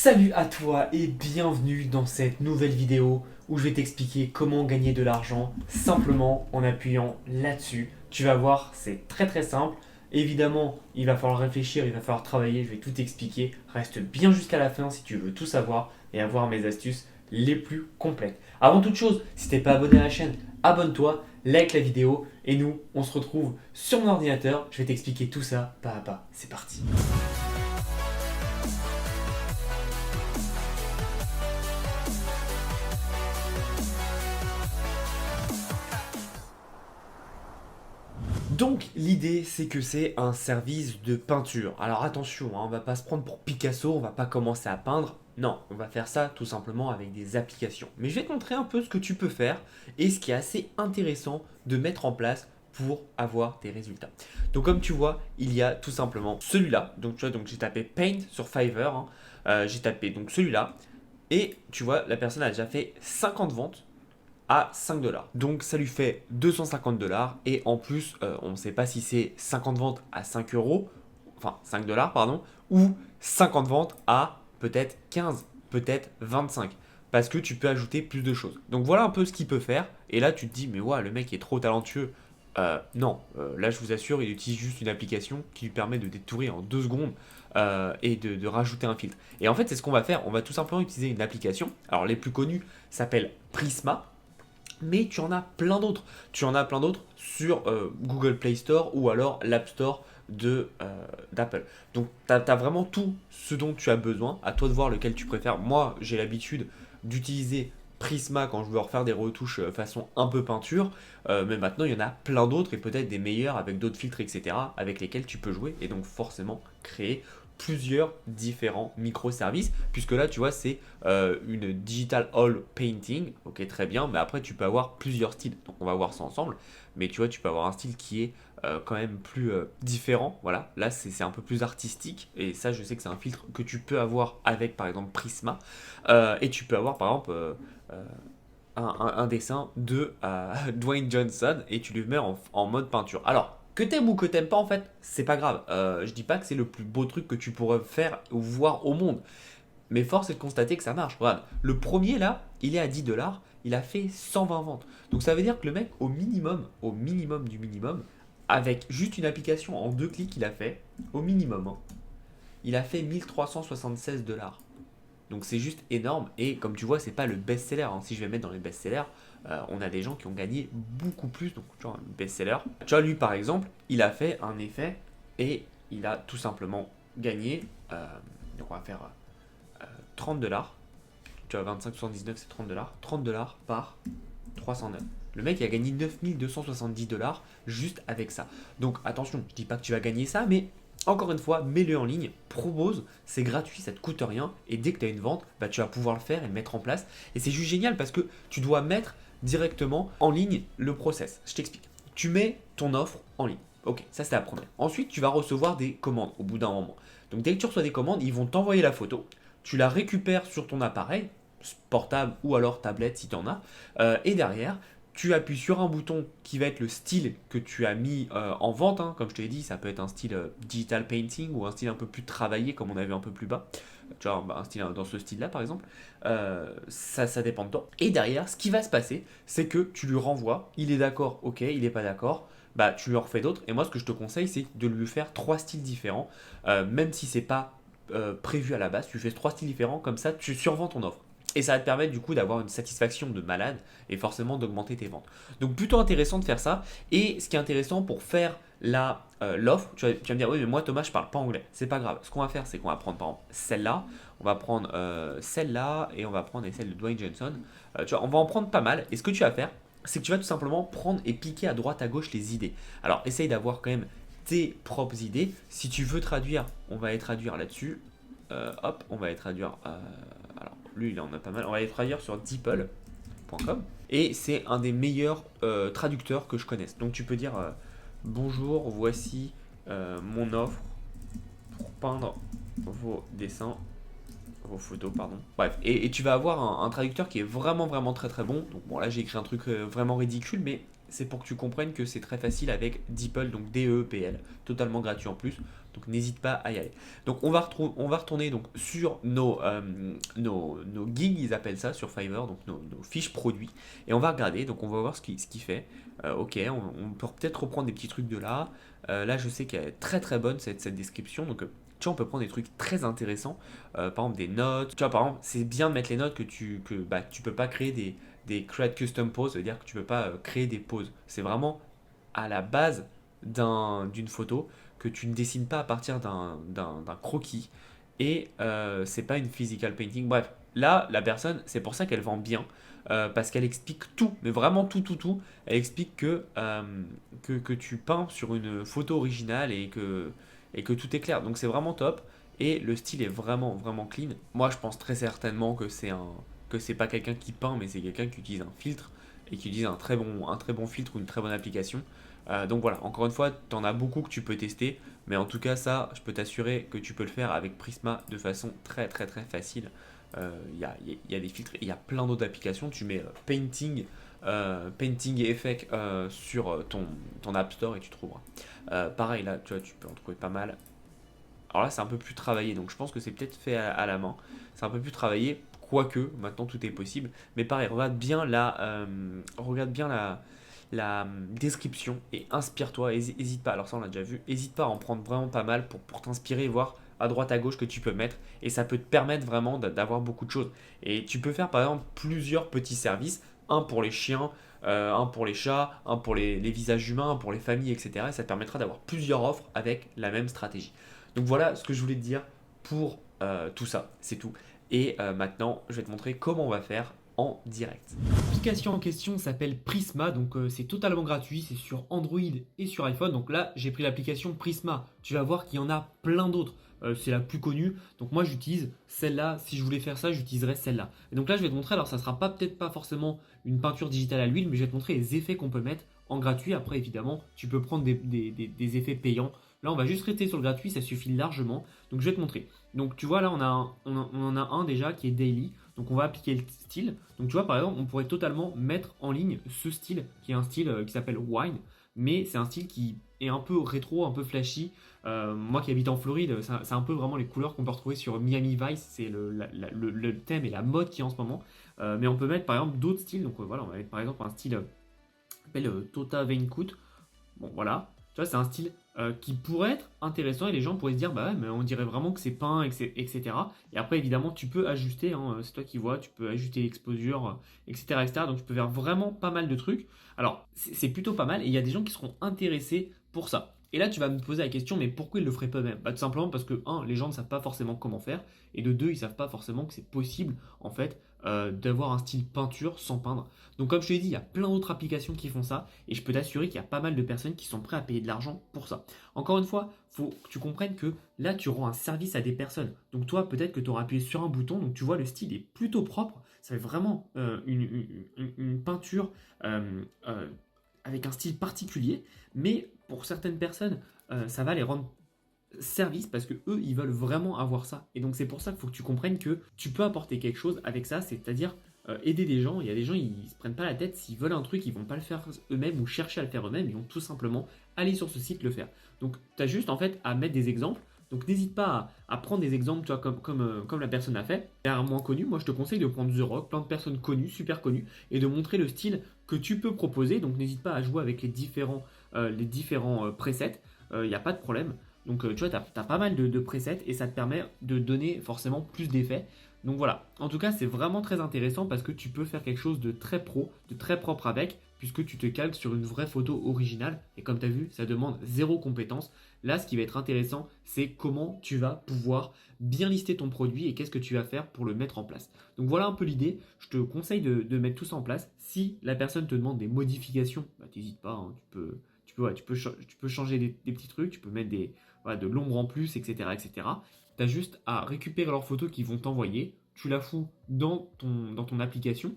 Salut à toi et bienvenue dans cette nouvelle vidéo où je vais t'expliquer comment gagner de l'argent simplement en appuyant là-dessus. Tu vas voir, c'est très très simple. Évidemment, il va falloir réfléchir, il va falloir travailler, je vais tout t'expliquer. Reste bien jusqu'à la fin si tu veux tout savoir et avoir mes astuces les plus complètes. Avant toute chose, si t'es pas abonné à la chaîne, abonne-toi, like la vidéo et nous, on se retrouve sur mon ordinateur. Je vais t'expliquer tout ça pas à pas. C'est parti. Donc l'idée c'est que c'est un service de peinture. Alors attention, hein, on va pas se prendre pour Picasso, on va pas commencer à peindre. Non, on va faire ça tout simplement avec des applications. Mais je vais te montrer un peu ce que tu peux faire et ce qui est assez intéressant de mettre en place pour avoir des résultats. Donc comme tu vois, il y a tout simplement celui-là. Donc tu vois, donc j'ai tapé Paint sur Fiverr, hein. J'ai tapé donc celui-là et tu vois, la personne a déjà fait 50 ventes à 5 dollars. Donc ça lui fait 250 dollars et en plus, on ne sait pas si c'est 50 ventes à 5 euros, enfin 5 dollars, pardon, ou 50 ventes à peut-être 15, peut-être 25. Parce que tu peux ajouter plus de choses. Donc voilà un peu ce qu'il peut faire. Et là, tu te dis, mais ouais, le mec est trop talentueux. Non, là, je vous assure, il utilise juste une application qui lui permet de détourer en 2 secondes et de rajouter un filtre. Et en fait, c'est ce qu'on va faire. On va tout simplement utiliser une application. Alors, les plus connues s'appellent Prisma, mais tu en as plein d'autres. Tu en as plein d'autres sur Google Play Store ou alors l'App Store d'Apple. Donc tu as vraiment tout ce dont tu as besoin. À toi de voir lequel tu préfères. Moi, j'ai l'habitude d'utiliser Prisma quand je veux refaire des retouches façon un peu peinture. Mais maintenant, il y en a plein d'autres et peut-être des meilleurs avec d'autres filtres, etc. avec lesquels tu peux jouer et donc forcément créer plusieurs différents microservices, puisque là tu vois c'est une digital all painting, ok, très bien, mais après tu peux avoir plusieurs styles, donc on va voir ça ensemble, mais tu vois tu peux avoir un style qui est quand même plus différent, voilà, là c'est un peu plus artistique, et ça je sais que c'est un filtre que tu peux avoir avec par exemple Prisma, et tu peux avoir par exemple un dessin de Dwayne Johnson et tu le mets en mode peinture. Alors, que t'aimes ou que t'aimes pas, en fait, c'est pas grave. Je dis pas que c'est le plus beau truc que tu pourrais faire ou voir au monde. Mais force est de constater que ça marche. Regarde, le premier là, il est à 10 dollars, il a fait 120 ventes. Donc ça veut dire que le mec, au minimum du minimum, avec juste une application en 2 clics, il a fait, au minimum, hein, il a fait 1376 dollars. Donc c'est juste énorme et comme tu vois c'est pas le best-seller, hein. Si je vais mettre dans les best-sellers, on a des gens qui ont gagné beaucoup plus. Donc tu vois un best-seller, tu vois lui par exemple il a fait un effet et il a tout simplement gagné, donc on va faire 30 dollars, tu vois 25,79 c'est 30 dollars, 30 dollars par 309. Le mec il a gagné 9270 dollars juste avec ça. Donc attention, je dis pas que tu vas gagner ça, mais encore une fois, mets-le en ligne, propose, c'est gratuit, ça te coûte rien, et dès que tu as une vente, bah, tu vas pouvoir le faire et le mettre en place. Et c'est juste génial parce que tu dois mettre directement en ligne le process. Je t'explique. Tu mets ton offre en ligne. Ok, ça c'est la première. Ensuite, tu vas recevoir des commandes au bout d'un moment. Donc dès que tu reçois des commandes, ils vont t'envoyer la photo, tu la récupères sur ton appareil, portable ou alors tablette si tu en as, et derrière, tu appuies sur un bouton qui va être le style que tu as mis en vente, hein. Comme je te l'ai dit, ça peut être un style digital painting ou un style un peu plus travaillé comme on a vu un peu plus bas. Tu vois, un style dans ce style-là par exemple. Ça dépend de toi. Et derrière, ce qui va se passer, c'est que tu lui renvoies, il est d'accord, ok, il n'est pas d'accord. Bah, tu lui en refais d'autres. Et moi, ce que je te conseille, c'est de lui faire 3 styles différents. Même si c'est pas prévu à la base, tu fais 3 styles différents, comme ça, tu survends ton offre. Et ça va te permettre du coup d'avoir une satisfaction de malade et forcément d'augmenter tes ventes. Donc plutôt intéressant de faire ça. Et ce qui est intéressant pour faire l'offre, tu vas me dire oui mais moi Thomas je parle pas anglais. C'est pas grave. Ce qu'on va faire c'est qu'on va prendre par exemple celle-là, on va prendre celle-là et on va prendre celle de Dwayne Johnson. Tu vois, on va en prendre pas mal. Et ce que tu vas faire, c'est que tu vas tout simplement prendre et piquer à droite à gauche les idées. Alors essaye d'avoir quand même tes propres idées. Si tu veux traduire, on va les traduire là-dessus. Hop, on va les traduire. Alors, lui, il en a pas mal. On va les traduire sur DeepL.com. Et c'est un des meilleurs traducteurs que je connaisse. Donc, tu peux dire bonjour, voici mon offre pour peindre vos dessins, vos photos, pardon. Bref, et tu vas avoir un traducteur qui est vraiment, vraiment très, très bon. Donc, bon, là, j'ai écrit un truc vraiment ridicule, mais c'est pour que tu comprennes que c'est très facile avec DeepL, donc DEPL, totalement gratuit en plus. Donc n'hésite pas à y aller. Donc on va retourner donc sur nos gigs, ils appellent ça sur Fiverr, donc nos fiches produits. Et on va regarder, donc on va voir ce qu'il fait. Ok, on peut peut-être reprendre des petits trucs de là. Là, je sais qu'elle est très très bonne cette description. Donc, tu vois, on peut prendre des trucs très intéressants. Par exemple, des notes. Tu vois, par exemple, c'est bien de mettre les notes que tu peux pas créer des create custom poses. Ça veut dire que tu peux pas créer des poses. C'est vraiment à la base d'une photo que tu ne dessines pas à partir d'un croquis. Et c'est pas une physical painting. Bref, là, la personne, c'est pour ça qu'elle vend bien. Parce qu'elle explique tout, mais vraiment tout, tout, tout. Elle explique que tu peins sur une photo originale et que tout est clair. Donc c'est vraiment top. Et le style est vraiment, vraiment clean. Moi, je pense très certainement que c'est pas quelqu'un qui peint, mais c'est quelqu'un qui utilise un filtre et qui utilise un très bon filtre ou une très bonne application. Donc voilà, encore une fois, tu en as beaucoup que tu peux tester, mais en tout cas, ça, je peux t'assurer que tu peux le faire avec Prisma de façon très très très facile. Il y a des filtres, il y a plein d'autres applications. Tu mets Painting et Effect sur ton App Store et tu trouveras. Pareil, là, tu vois, tu peux en trouver pas mal. Alors là, c'est un peu plus travaillé, donc je pense que c'est peut-être fait à la main. C'est un peu plus travaillé, quoique maintenant tout est possible. Mais pareil, regarde bien la description et inspire-toi. Hésite pas, alors ça on l'a déjà vu, hésite pas à en prendre vraiment pas mal pour t'inspirer et voir à droite à gauche que tu peux mettre. Et ça peut te permettre vraiment d'avoir beaucoup de choses. Et tu peux faire par exemple plusieurs petits services, un pour les chiens, un pour les chats, un pour les visages humains, un pour les familles, etc. Et ça te permettra d'avoir plusieurs offres avec la même stratégie. Donc voilà ce que je voulais te dire pour tout ça, c'est tout. Et maintenant, je vais te montrer comment on va faire en direct. L'application en question s'appelle Prisma, donc c'est totalement gratuit, c'est sur Android et sur iPhone. Donc là, j'ai pris l'application Prisma. Tu vas voir qu'il y en a plein d'autres. C'est la plus connue. Donc moi, j'utilise celle-là. Si je voulais faire ça, j'utiliserais celle-là. Et donc là, je vais te montrer. Alors, ça sera pas peut-être pas forcément une peinture digitale à l'huile, mais je vais te montrer les effets qu'on peut mettre en gratuit. Après, évidemment, tu peux prendre des effets payants. Là, on va juste rester sur le gratuit, ça suffit largement. Donc, je vais te montrer. Donc, tu vois, là, on en a un déjà qui est daily. Donc on va appliquer le style. Donc tu vois par exemple on pourrait totalement mettre en ligne ce style qui est un style qui s'appelle Wine. Mais c'est un style qui est un peu rétro, un peu flashy. Moi qui habite en Floride, c'est un peu vraiment les couleurs qu'on peut retrouver sur Miami Vice. C'est le thème et la mode qui est en ce moment. Mais on peut mettre par exemple d'autres styles. Donc voilà, on va mettre par exemple un style qui s'appelle Tota Veincout. Bon voilà, tu vois, c'est un style qui pourrait être intéressant et les gens pourraient se dire, bah ouais, mais on dirait vraiment que c'est peint, etc. Et après, évidemment, tu peux ajuster, hein, c'est toi qui vois, tu peux ajuster l'exposure, etc., etc. Donc, tu peux faire vraiment pas mal de trucs. Alors, c'est plutôt pas mal et il y a des gens qui seront intéressés pour ça. Et là, tu vas me poser la question, mais pourquoi ils le feraient pas eux-mêmes? Bah, tout simplement parce que, un, les gens ne savent pas forcément comment faire, et de deux, ils savent pas forcément que c'est possible, en fait, d'avoir un style peinture sans peindre. Donc, comme je te l'ai dit, il y a plein d'autres applications qui font ça, et je peux t'assurer qu'il y a pas mal de personnes qui sont prêtes à payer de l'argent pour ça. Encore une fois, faut que tu comprennes que là, tu rends un service à des personnes. Donc, toi, peut-être que tu auras appuyé sur un bouton, donc tu vois, le style est plutôt propre. Ça fait vraiment une peinture avec un style particulier, mais pour certaines personnes, ça va les rendre service parce que eux ils veulent vraiment avoir ça et donc c'est pour ça qu'il faut que tu comprennes que tu peux apporter quelque chose avec ça, c'est-à-dire aider des gens. Il y a des gens ils se prennent pas la tête, s'ils veulent un truc ils vont pas le faire eux-mêmes ou chercher à le faire eux-mêmes, ils vont tout simplement aller sur ce site le faire. Donc tu as juste en fait à mettre des exemples. Donc n'hésite pas à prendre des exemples, tu vois, comme la personne a fait. Et un moins connu, moi je te conseille de prendre The Rock, plein de personnes connues, super connues, et de montrer le style que tu peux proposer. Donc n'hésite pas à jouer avec les différents presets, il n'y a pas de problème. Donc tu vois, tu as pas mal de presets et ça te permet de donner forcément plus d'effets. Donc voilà, en tout cas c'est vraiment très intéressant parce que tu peux faire quelque chose de très pro, de très propre avec, puisque tu te calques sur une vraie photo originale. Et comme tu as vu, ça demande zéro compétence. Là, ce qui va être intéressant, c'est comment tu vas pouvoir bien lister ton produit et qu'est-ce que tu vas faire pour le mettre en place. Donc voilà un peu l'idée. Je te conseille de mettre tout ça en place. Si la personne te demande des modifications, bah, t'hésites pas, hein, tu peux changer des petits trucs, tu peux mettre voilà, de l'ombre en plus, etc. etc. Tu as juste à récupérer leurs photos qu'ils vont t'envoyer, tu la fous dans ton application,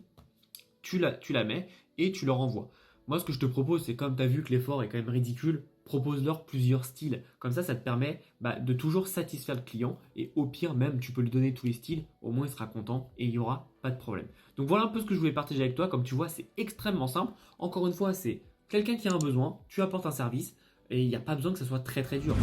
tu la mets et tu leur envoies. Moi, ce que je te propose, c'est comme tu as vu que l'effort est quand même ridicule, propose-leur plusieurs styles. Comme ça te permet de toujours satisfaire le client et au pire, même, tu peux lui donner tous les styles, au moins il sera content et il n'y aura pas de problème. Donc voilà un peu ce que je voulais partager avec toi. Comme tu vois, c'est extrêmement simple. Encore une fois, c'est quelqu'un qui a un besoin, tu apportes un service et il n'y a pas besoin que ce soit très très dur.